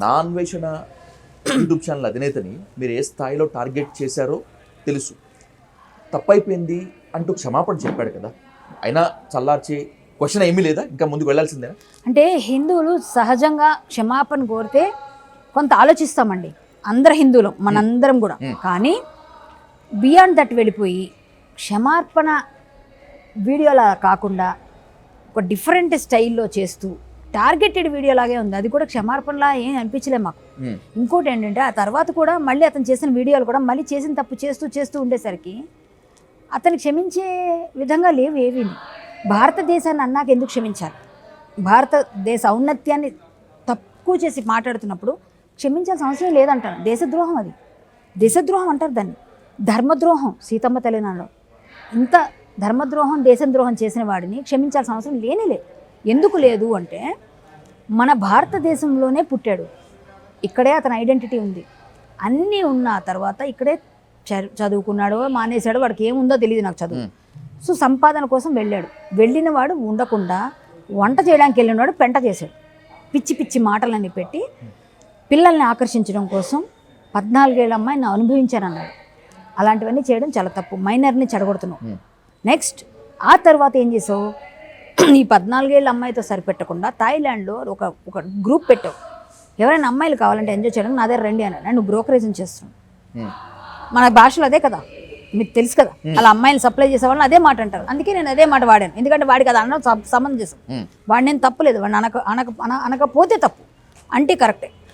Naa Anveshana YouTube channel అధినేతని మీరు ఏ స్థాయిలో target చేశారో తెలుసు, తప్పైపోయింది అంటూ క్షమాపణ చెప్పాడు కదా, అయినా చల్లార్చి క్వశ్చన్ ఏమీ లేదా, ఇంకా ముందుకు వెళ్ళాల్సిందేనా? అంటే హిందువులు సహజంగా క్షమాపణ కోరితే కొంత ఆలోచిస్తామండి, అందరు హిందువులు మనందరం కూడా. కానీ బియాండ్ దట్ వెళ్ళిపోయి క్షమార్పణ వీడియోలా కాకుండా ఒక డిఫరెంట్ స్టైల్లో చేస్తూ టార్గెటెడ్ వీడియో లాగే ఉంది, అది కూడా క్షమార్పణలా ఏం అనిపించలే మాకు. ఇంకోటి ఏంటంటే ఆ తర్వాత కూడా మళ్ళీ అతను చేసిన వీడియోలు కూడా మళ్ళీ చేసిన తప్పు చేస్తూ ఉండేసరికి అతను క్షమించే విధంగా లేవు ఏవి. భారతదేశాన్ని అన్నాక ఎందుకు క్షమించాలి? భారతదేశ ఔన్నత్యాన్ని తక్కువ చేసి మాట్లాడుతున్నప్పుడు క్షమించాల్సిన అవసరం లేదంటాను. దేశద్రోహం, అది దేశద్రోహం అంటారు దాన్ని. ధర్మద్రోహం, సీతమ్మ తెలంగాణలో ఇంత ధర్మద్రోహం దేశద్రోహం చేసిన వాడిని క్షమించాల్సిన అవసరం లేనేలేదు. ఎందుకు లేదు అంటే మన భారతదేశంలోనే పుట్టాడు, ఇక్కడే అతని ఐడెంటిటీ ఉంది, అన్నీ ఉన్న తర్వాత ఇక్కడే చదువుకున్నాడో మానేశాడో వాడికి ఏముందో తెలియదు నాకు చదువు. సో సంపాదన కోసం వెళ్ళాడు, వెళ్ళిన వాడు ఉండకుండా వంట చేయడానికి వెళ్ళినవాడు పెంట చేశాడు, పిచ్చి పిచ్చి మాటలన్నీ పెట్టి పిల్లల్ని ఆకర్షించడం కోసం 14 ఏళ్ళ అమ్మాయిని అనుభవించానన్నాడు. అలాంటివన్నీ చేయడం చాలా తప్పు, మైనర్ని చెడగొడుతున్నావు. నెక్స్ట్ ఆ తర్వాత ఏం చేసావు, ఈ 14 ఏళ్ళ అమ్మాయితో సరిపెట్టకుండా థాయిలాండ్లో ఒక గ్రూప్ పెట్టావు, ఎవరైనా అమ్మాయిలు కావాలంటే ఎంజాయ్ చేయడం నా దగ్గర రండి అన్నాడు. నువ్వు బ్రోకరేజం చేస్తున్నావు. మన భాషలో అదే కదా, మీకు తెలుసు కదా, అలా అమ్మాయిలు సప్లై చేసే వాళ్ళని అదే మాట అంటారు. అందుకే నేను అదే మాట వాడాను, ఎందుకంటే వాడికి అది అన్న సమంజసం, వాడు నేను తప్పులేదు, వాడిని అనకపోతే తప్పు అంటే కరెక్టే.